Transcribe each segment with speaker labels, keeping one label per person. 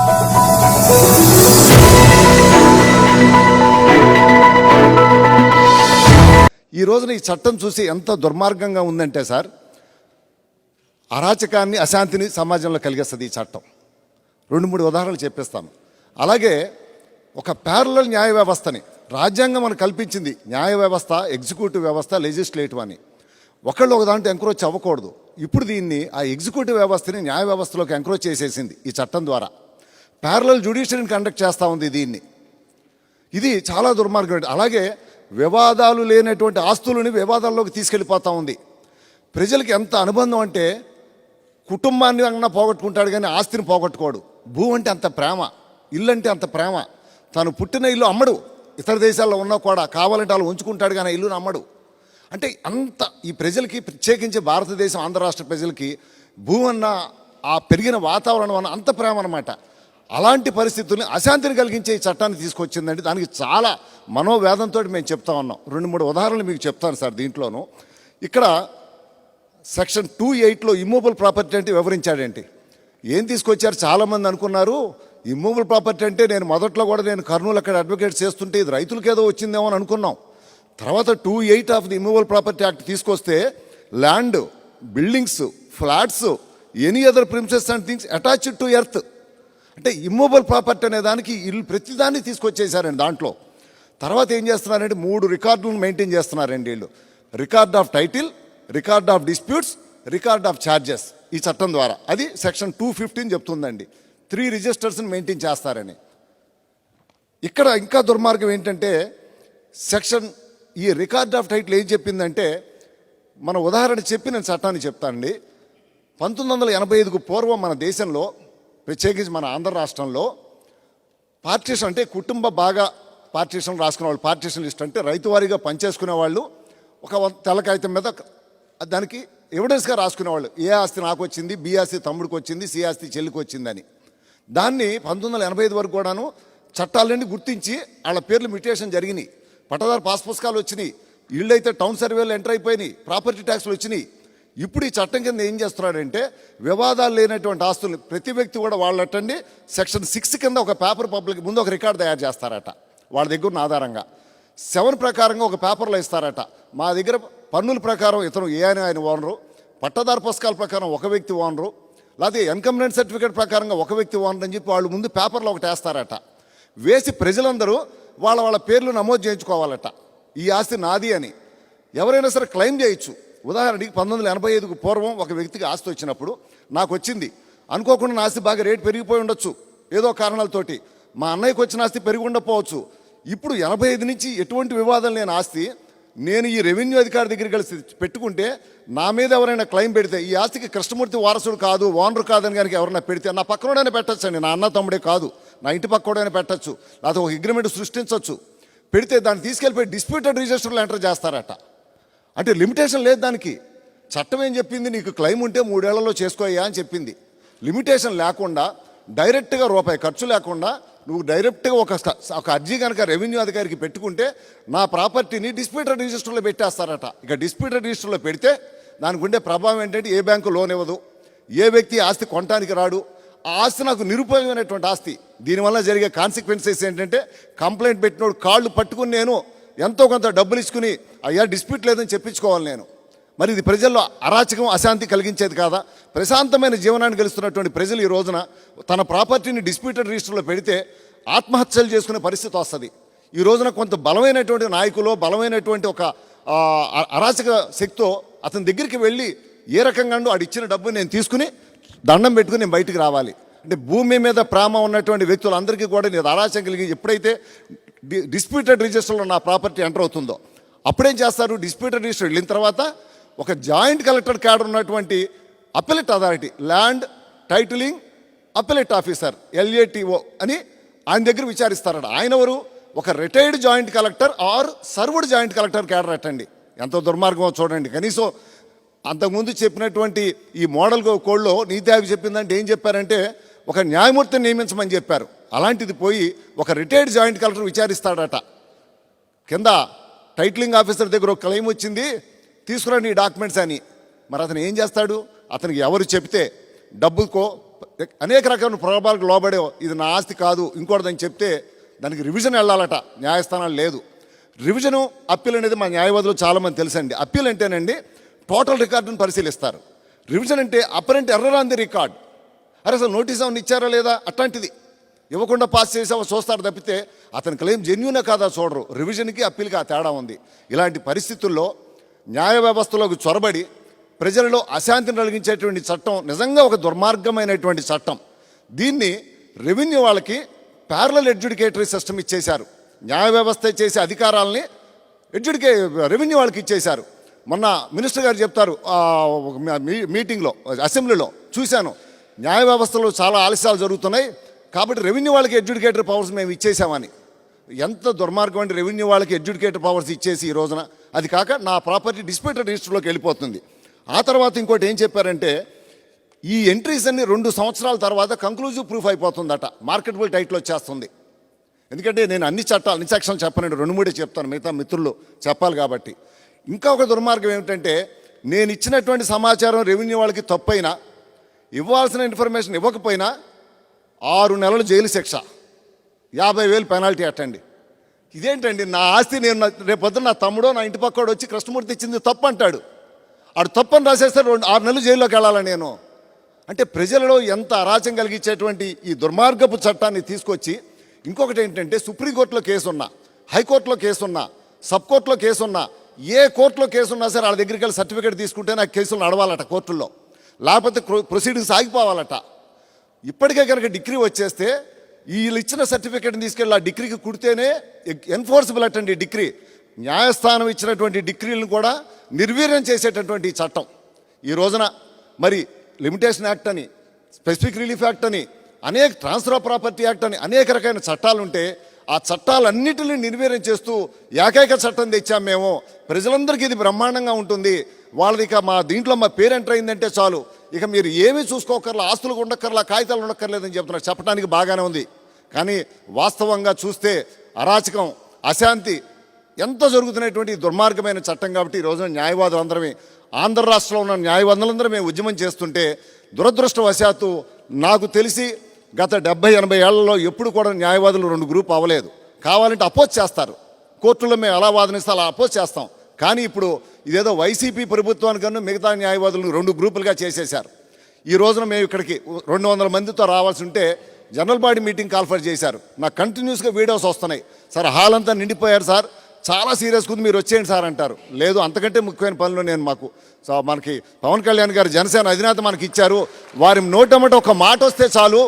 Speaker 1: ఈ రోజున ఈ చట్టం చూసి ఎంత దుర్మార్గంగా ఉందంటే సార్, అరాచకాన్ని అశాంతిని సమాజంలో కలిగిస్తుంది ఈ చట్టం. 2-3 ఉదాహరణలు చెప్పిస్తాను. అలాగే ఒక ప్యారలల్ న్యాయ వ్యవస్థని రాజ్యాంగం మనకు కల్పించింది. న్యాయ వ్యవస్థ, ఎగ్జిక్యూటివ్ వ్యవస్థ, లెజిస్లేటివ్ అని. ఒకళ్ళు ఒక దాంట్లో ఎంక్రోచ్ అవ్వకూడదు. ఇప్పుడు దీన్ని ఆ ఎగ్జిక్యూటివ్ వ్యవస్థని న్యాయ వ్యవస్థలోకి ఎంక్రోచ్ చేసేసింది ఈ చట్టం ద్వారా. ప్యారలల్ జ్యుడిషియరీని కండక్ట్ చేస్తూ ఉంది దీన్ని. ఇది చాలా దుర్మార్గం. అలాగే వివాదాలు లేనటువంటి ఆస్తులని వివాదాల్లోకి తీసుకెళ్ళిపోతూ ఉంది. ప్రజలకి ఎంత అనుబంధం అంటే, కుటుంబాన్ని అన్నా పోగొట్టుకుంటాడు కానీ ఆస్తిని పోగొట్టుకోడు. భూ అంటే అంత ప్రేమ, ఇల్లు అంటే అంత ప్రేమ. తను పుట్టిన ఇల్లు అమ్మడు. ఇతర దేశాల్లో ఉన్నా కూడా కావాలంటే వాళ్ళు ఉంచుకుంటాడు కానీ ఇల్లుని అమ్మడు. అంటే అంత ఈ ప్రజలకి, ప్రత్యేకించి భారతదేశం ఆంధ్ర రాష్ట్ర ప్రజలకి భూ అన్న, ఆ పెరిగిన వాతావరణం అన్న అంత ప్రేమ అన్నమాట. అలాంటి పరిస్థితుల్ని, అశాంతిని కలిగించే ఈ చట్టాన్ని తీసుకొచ్చిందండి. దానికి చాలా మనోవేదంతో మేము చెప్తా ఉన్నాం. 2-3 ఉదాహరణలు మీకు చెప్తాను సార్. దీంట్లోనూ ఇక్కడ సెక్షన్ 2(8)లో ఇమ్మూవబుల్ ప్రాపర్టీ అంటే వివరించాడేంటి, ఏం తీసుకొచ్చారు. చాలామంది అనుకున్నారు ఇమ్మూవబుల్ ప్రాపర్టీ అంటే, నేను మొదట్లో కూడా నేను కర్నూలు అక్కడ అడ్వకేట్ చేస్తుంటే ఇది రైతులకు ఏదో వచ్చిందేమో అని అనుకున్నాం. తర్వాత 2(8) of the immovable property act తీసుకొస్తే land, buildings, flats, any other premises and things attached to earth, అంటే ఇమ్మూవబుల్ ప్రాపర్టీ అనే దానికి ఇల్లు ప్రతిదాన్ని తీసుకొచ్చేసారండి దాంట్లో. తర్వాత ఏం చేస్తున్నారంటే 3 రికార్డులను మెయింటైన్ చేస్తున్నారండి వీళ్ళు. Record of title, record of disputes, record of charges ఈ చట్టం ద్వారా. అది సెక్షన్ 215 చెప్తుందండి. 3 రిజిస్టర్స్ని మెయింటైన్ చేస్తారని. ఇక్కడ ఇంకా దుర్మార్గం ఏంటంటే, ఈ రికార్డ్ ఆఫ్ టైటిల్ ఏం చెప్పిందంటే, మన ఉదాహరణ చెప్పి నేను చట్టాన్ని చెప్తానండి. 1985కు పూర్వం మన దేశంలో, ప్రత్యేకించి మన ఆంధ్ర రాష్ట్రంలో పార్టీషన్ అంటే కుటుంబ బాగా పార్టీషన్ రాసుకునే వాళ్ళు, పార్టీషన్ లిస్ట్ అంటే రైతు వారీగా పనిచేసుకునే వాళ్ళు ఒక తెల్ల కాగితం మీద దానికి ఎవిడెన్స్గా రాసుకునేవాళ్ళు. ఏ ఆస్తి నాకు వచ్చింది, బి ఆస్తి తమ్ముడికి వచ్చింది, సి ఆస్తి చెల్లికి వచ్చిందని. దాన్ని 1985 వరకు కూడాను చట్టాలన్నీ గుర్తించి వాళ్ళ పేర్లు మ్యూటేషన్ జరిగినాయి. పట్టదారు పాస్ పుస్తకాలు వచ్చినాయి, ఇళ్ళు అయితే టౌన్ సర్వేలు ఎంటర్ అయిపోయినాయి, ప్రాపర్టీ ట్యాక్స్లు వచ్చినాయి. ఇప్పుడు ఈ చట్టం కింద ఏం చేస్తున్నాడంటే, వివాదాలు లేనటువంటి ఆస్తులు ప్రతి వ్యక్తి కూడా వాళ్ళటండి సెక్షన్ 6 కింద ఒక పేపర్ పబ్లిక్ ముందు ఒక రికార్డు తయారు చేస్తారట వాళ్ళ దగ్గర ఉన్న ఆధారంగా. 7 ప్రకారంగా ఒక పేపర్లో ఇస్తారట. మా దగ్గర పన్నుల ప్రకారం ఇతను ఏ అని ఆయన ఓనరు, పట్టదారు పుస్తకాల ప్రకారం ఒక వ్యక్తి ఓనరు, లేకపోతే ఎన్కంబెంట్ సర్టిఫికేట్ ప్రకారంగా ఒక వ్యక్తి ఓనర్ అని చెప్పి వాళ్ళు ముందు పేపర్లో ఒకటి వేస్తారట. వేసి ప్రజలందరూ వాళ్ళ పేర్లు నమోదు చేయించుకోవాలట. ఈ ఆస్తి నాది అని ఎవరైనా సరే క్లెయిమ్ చేయొచ్చు. ఉదాహరణకి 1985కు పూర్వం ఒక వ్యక్తికి ఆస్తి వచ్చినప్పుడు, నాకు వచ్చింది అనుకోకుండా నా ఆస్తి బాగా రేటు పెరిగిపోయి ఉండొచ్చు ఏదో కారణాలతోటి, మా అన్నయ్యకి వచ్చిన ఆస్తి పెరిగి ఉండకపోవచ్చు. ఇప్పుడు 85 నుంచి ఎటువంటి వివాదం లేని ఆస్తి నేను ఈ రెవెన్యూ అధికారి దగ్గరికి కలిసి పెట్టుకుంటే, నా మీద ఎవరైనా క్లెయిమ్ పెడితే ఈ ఆస్తికి కృష్ణమూర్తి వారసుడు కాదు, ఓనర్ కాదని కనుక ఎవరైనా పెడితే, నా పక్కనోడైనా పెట్టచ్చు అండి, నా అన్న తమ్ముడే కాదు, నా ఇంటి పక్కడైనా పెట్టచ్చు, లేకపోతే ఒక అగ్రిమెంట్ సృష్టించవచ్చు. పెడితే దాన్ని తీసుకెళ్ళిపోయి డిస్ప్యూటెడ్ రిజిస్టర్లో ఎంటర్ చేస్తారట. అంటే లిమిటేషన్ లేదు దానికి. చట్టం ఏం చెప్పింది, నీకు క్లెయిమ్ ఉంటే 3 ఏళ్లలో చేసుకోయ్యా అని చెప్పింది. లిమిటేషన్ లేకుండా డైరెక్ట్గా రూపాయి ఖర్చు లేకుండా నువ్వు డైరెక్ట్గా ఒక అర్జీ కనుక రెవెన్యూ అధికారికి పెట్టుకుంటే నా ప్రాపర్టీని డిస్ప్యూటెడ్ రిజిస్టర్లో పెట్టేస్తారట. ఇక డిస్ప్యూటెడ్ రిజిస్టర్లో పెడితే దానికి ఉండే ప్రభావం ఏంటంటే, ఏ బ్యాంకు లోన్ ఇవ్వదు, ఏ వ్యక్తి ఆస్తి కొనడానికి రాడు, ఆ ఆస్తి నాకు నిరుపయోగమైనటువంటి ఆస్తి. దీనివల్ల జరిగే కాన్సిక్వెన్సెస్ ఏంటంటే, కంప్లైంట్ పెట్టినోడు కాళ్ళు పట్టుకుని నేను ఎంతో కొంత డబ్బులు ఇచ్చుకుని అయ్యా డిస్ప్యూట్ లేదని చెప్పించుకోవాలి నేను. మరి ఇది ప్రజల్లో అరాచకం, అశాంతి కలిగించేది కాదా? ప్రశాంతమైన జీవనాన్ని గెలుస్తున్నటువంటి ప్రజలు ఈ రోజున తన ప్రాపర్టీని డిస్ప్యూటెడ్ రిజిస్టర్లో పెడితే ఆత్మహత్యలు చేసుకునే పరిస్థితి వస్తుంది. ఈ రోజున కొంత బలమైనటువంటి నాయకులు, బలమైనటువంటి ఒక అరాచక శక్తితో అతని దగ్గరికి వెళ్ళి ఏ రకంగా వాడు ఇచ్చిన డబ్బు నేను తీసుకుని దండం పెట్టుకుని నేను బయటికి రావాలి అంటే, భూమి మీద ప్రేమ ఉన్నటువంటి వ్యక్తులందరికీ కూడా నేను అరాచకం కలిగి ఎప్పుడైతే డిస్ప్యూటెడ్ రిజిస్టర్లో నా ప్రాపర్టీ ఎంటర్ అవుతుందో అప్పుడేం చేస్తారు, డిస్ప్యూటెడ్ రిజిస్టర్ వెళ్ళిన తర్వాత ఒక జాయింట్ కలెక్టర్ క్యాడర్ ఉన్నటువంటి appellate authority, land titling appellate officer LATO అని ఆయన దగ్గర విచారిస్తారట. ఆయన ఎవరు, ఒక retired joint collector or served joint collector cadre అట్టండి. ఎంతో దుర్మార్గమో చూడండి. కనీసం అంతకుముందు చెప్పినటువంటి ఈ మోడల్ కోడ్లో నీతి ఆయోగ్ చెప్పిందంటే ఏం చెప్పారంటే, ఒక న్యాయమూర్తిని నియమించమని చెప్పారు. అలాంటిది పోయి ఒక రిటైర్డ్ జాయింట్ కలెక్టర్ విచారిస్తాడట. కింద టైటిలింగ్ ఆఫీసర్ దగ్గర ఒక క్లెయిమ్ వచ్చింది, తీసుకురండి ఈ డాక్యుమెంట్స్ అని. మరి అతను ఏం చేస్తాడు, అతనికి ఎవరు చెప్తే డబ్బుకో అనేక రకమైన ప్రలోభాలకు లోబడే ఇది నా ఆస్తి కాదు ఇంకోటిదని చెప్తే దానికి రివిజన్ వెళ్ళాలట, న్యాయస్థానాలు లేదు. రివిజను అప్పీల్ అనేది మా న్యాయవాదులు చాలామంది తెలుసండి. అప్పీల్ అంటేనండి టోటల్ రికార్డును పరిశీలిస్తారు. రివిజన్ అంటే apparent error on the record. అరే అసలు నోటీస్ ఏమైనా ఇచ్చారా లేదా అట్లాంటిది ఇవ్వకుండా పాస్ చేసామో చూస్తారు తప్పితే అతని క్లెయిమ్ జెన్యూనే కాదా చూడరు. రివిజన్కి అప్పీల్కి ఆ తేడా ఉంది. ఇలాంటి పరిస్థితుల్లో న్యాయ వ్యవస్థలోకి చొరబడి ప్రజలలో అశాంతిని కలిగించేటువంటి చట్టం నిజంగా ఒక దుర్మార్గమైనటువంటి చట్టం. దీన్ని రెవెన్యూ వాళ్ళకి ప్యారలల్ ఎడ్యుడికేటరీ సిస్టమ్ ఇచ్చేశారు. న్యాయ వ్యవస్థ చేసే అధికారాలని రెవెన్యూ వాళ్ళకి ఇచ్చేశారు. మొన్న మినిస్టర్ గారు చెప్తారు మీటింగ్లో అసెంబ్లీలో చూశాను, న్యాయ వ్యవస్థలో చాలా ఆలస్యాలు జరుగుతున్నాయి కాబట్టి రెవెన్యూ వాళ్ళకి ఎడ్యుడికేటరీ పవర్స్ మేము ఇచ్చేసామని. ఎంత దుర్మార్గం అంటే రెవెన్యూ వాళ్ళకి ఎడ్యుడికేటరీ పవర్స్ ఇచ్చేసి ఈ రోజున అది కాక నా ప్రాపర్టీ డిస్ప్యూటెడ్ రిజిస్టర్లోకి వెళ్ళిపోతుంది. ఆ తర్వాత ఇంకోటి ఏం చెప్పారంటే ఈ ఎంట్రీస్ అన్ని 2 సంవత్సరాల తర్వాత కంక్లూజివ్ ప్రూఫ్ అయిపోతుందట, మార్కెటబుల్ టైటిల్ వచ్చేస్తుంది. ఎందుకంటే నేను అన్ని చట్టాలు అన్ని సెక్షన్లు చెప్పనండి, 2-3 చెప్తాను, మిగతా మిత్రులు చెప్పాలి కాబట్టి. ఇంకా ఒక దుర్మార్గం ఏమిటంటే నేను ఇచ్చినటువంటి సమాచారం రెవెన్యూ వాళ్ళకి తప్పైనా ఇవ్వాల్సిన ఇన్ఫర్మేషన్ ఇవ్వకపోయినా 6 నెలలు జైలు శిక్ష, 50,000 పెనాల్టీ అట్టండి. ఇదేంటండి నా ఆస్తి నేను రేపొద్దున నా తమ్ముడో నా ఇంటి పక్కోడు వచ్చి కృష్ణమూర్తి ఇచ్చింది తప్పు అంటాడు, ఆడు తప్పని రాసేస్తే 6 నెలలు జైల్లోకి వెళ్ళాలా నేను అంటే ప్రజలలో ఎంత అరాచం కలిగించేటువంటి ఈ దుర్మార్గపు చట్టాన్ని తీసుకొచ్చి ఇంకొకటి ఏంటంటే సుప్రీంకోర్టులో కేసు ఉన్నా, హైకోర్టులో కేసు ఉన్నా, సబ్ కోర్టులో కేసు ఉన్నా, ఏ కోర్టులో కేసు ఉన్నా సరే వాళ్ళ దగ్గరికి వెళ్ళి సర్టిఫికేట్ తీసుకుంటే నాకు కేసులు నడవాలట కోర్టుల్లో, లేకపోతే ప్రొసీడింగ్స్ ఆగిపోవాలట. ఇప్పటికే కనుక డిగ్రీ వచ్చేస్తే వీళ్ళు ఇచ్చిన సర్టిఫికేట్ని తీసుకెళ్ళి ఆ డిగ్రీకి కుడితేనే ఎన్ఫోర్సబుల్ అటండి డిగ్రీ. న్యాయస్థానం ఇచ్చినటువంటి డిగ్రీలను కూడా నిర్వీర్యం చేసేటటువంటి చట్టం. ఈ రోజున మరి లిమిటేషన్ యాక్ట్ అని, స్పెసిఫిక్ రిలీఫ్ యాక్ట్ అని, అనేక ట్రాన్స్ఫర్ ఆఫ్ ప్రాపర్టీ యాక్ట్ అని అనేక రకమైన చట్టాలు ఉంటే ఆ చట్టాలన్నిటిని నిర్వీర్యం చేస్తూ ఏకైక చట్టం తెచ్చాం మేము, ప్రజలందరికీ ఇది బ్రహ్మాండంగా ఉంటుంది, వాళ్ళది ఇక మా దీంట్లో మా పేరు ఎంటర్ అయిందంటే చాలు, ఇక మీరు ఏమీ చూసుకోకర్లా, ఆస్తులు ఉండక్కర్లా, కాగితాలు ఉండక్కర్లేదని చెప్తున్నారు. చెప్పడానికి బాగానే ఉంది, కానీ వాస్తవంగా చూస్తే అరాచకం, అశాంతి ఎంత జరుగుతున్నటువంటి దుర్మార్గమైన చట్టం. కాబట్టి ఈ రోజున న్యాయవాదులందరమే, ఆంధ్ర రాష్ట్రంలో ఉన్న న్యాయవాదులందరూ మేము ఉద్యమం చేస్తుంటే దురదృష్టవశాత్తు నాకు తెలిసి గత 70-80 ఏళ్లలో ఎప్పుడు కూడా న్యాయవాదులు 2 గ్రూప్ అవ్వలేదు. కావాలంటే అపోజ్ చేస్తారు, కోర్టులో మేము ఎలా వాదనిస్తే అలా అపోజ్ చేస్తాం. కానీ ఇప్పుడు ఇదేదో వైసీపీ ప్రభుత్వానికన్నా మిగతా న్యాయవాదులను 2 గ్రూపులుగా చేసేశారు. ఈ రోజున మేము ఇక్కడికి 200 మందితో రావాల్సి ఉంటే జనరల్ బాడీ మీటింగ్ కాల్ఫర్ చేశారు. నాకు కంటిన్యూస్గా వీడియోస్ వస్తున్నాయి, సార్ హాల్ అంతా నిండిపోయారు సార్, చాలా సీరియస్గా ఉంది, మీరు వచ్చేయండి సార్ అంటారు. లేదు, అంతకంటే ముఖ్యమైన పనులు నేను మనకి పవన్ కళ్యాణ్ గారు జనసేన అధినేత మనకి ఇచ్చారు, వారి నోటమట ఒక మాట వస్తే చాలు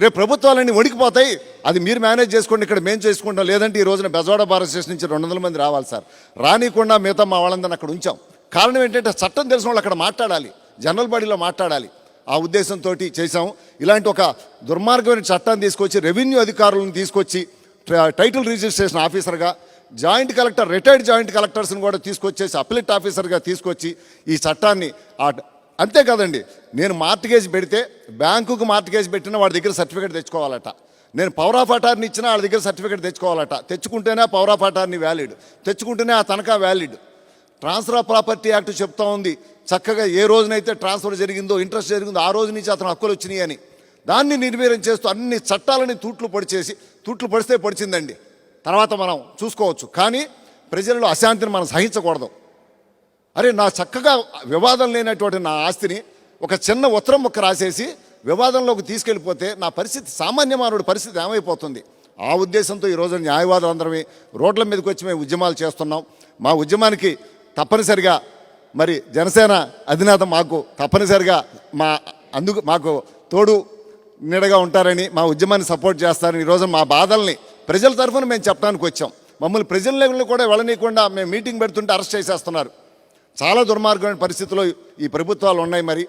Speaker 1: రేపు ప్రభుత్వాలన్నీ వణికిపోతాయి, అది మీరు మేనేజ్ చేసుకోండి, ఇక్కడ మేము చేసుకుంటాం, లేదంటే ఈ రోజున బెజవాడ భారత స్టేషన్ నుంచి 200 మంది రావాలి సార్, రానికుండా మిగతా మా వాళ్ళందరినీ అక్కడ ఉంచాం. కారణం ఏంటంటే చట్టం తెలిసిన వాళ్ళు అక్కడ మాట్లాడాలి, జనరల్ బాడీలో మాట్లాడాలి, ఆ ఉద్దేశంతో చేశాం. ఇలాంటి ఒక దుర్మార్గమైన చట్టాన్ని తీసుకొచ్చి రెవెన్యూ అధికారులను తీసుకొచ్చి టైటిల్ రిజిస్ట్రేషన్ ఆఫీసర్గా, జాయింట్ కలెక్టర్, రిటైర్డ్ జాయింట్ కలెక్టర్స్ని కూడా తీసుకొచ్చేసి అప్లెట్ ఆఫీసర్గా తీసుకొచ్చి ఈ చట్టాన్ని అంతేకాదండి, నేను మార్టిగేజ్ పెడితే బ్యాంకుకు మార్టిగేజ్ పెట్టినా వాడి దగ్గర సర్టిఫికేట్ తెచ్చుకోవాలట, నేను పవర్ ఆఫ్ అటార్నీ ఇచ్చినా వాళ్ళ దగ్గర సర్టిఫికేట్ తెచ్చుకోవాలట, తెచ్చుకుంటేనే పవర్ ఆఫ్ అటార్నీ వ్యాలిడ్, తెచ్చుకుంటేనే ఆ తనఖా valid. Transfer of property act చెప్తా ఉంది చక్కగా ఏ రోజునైతే ట్రాన్స్ఫర్ జరిగిందో, ఇంట్రెస్ట్ జరిగిందో ఆ రోజు నుంచి అతను హక్కులు వచ్చినాయి అని. దాన్ని నిర్వీర్యం చేస్తూ అన్ని చట్టాలని తూట్లు పడిస్తే పొడిచిందండి, తర్వాత మనం చూసుకోవచ్చు. కానీ ప్రజల్లో అశాంతిని మనం సహించకూడదు. అరే నా చక్కగా వివాదం లేనటువంటి నా ఆస్తిని ఒక చిన్న ఉత్తరం ముక్క రాసేసి వివాదంలోకి తీసుకెళ్ళిపోతే నా పరిస్థితి, సామాన్య మానవుడి పరిస్థితి ఏమైపోతుంది? ఆ ఉద్దేశంతో ఈరోజు న్యాయవాదులందరమే రోడ్ల మీదకి వచ్చి మేము ఉద్యమాలు చేస్తున్నాం. మా ఉద్యమానికి తప్పనిసరిగా మరి జనసేన అధినేత మాకు తప్పనిసరిగా మాకు తోడు నీడగా ఉంటారని, మా ఉద్యమాన్ని సపోర్ట్ చేస్తారని, ఈరోజు మా బాధల్ని ప్రజల తరఫున మేము చెప్పడానికి వచ్చాం. మమ్మల్ని ప్రజల లెవెల్లో కూడా వెళ్ళనీయకుండా మేము మీటింగ్ పెడుతుంటే అరెస్ట్ చేసేస్తున్నారు. చాలా దుర్మార్గమైన పరిస్థితుల్లో ఈ ప్రభుత్వాలు ఉన్నాయి. మరి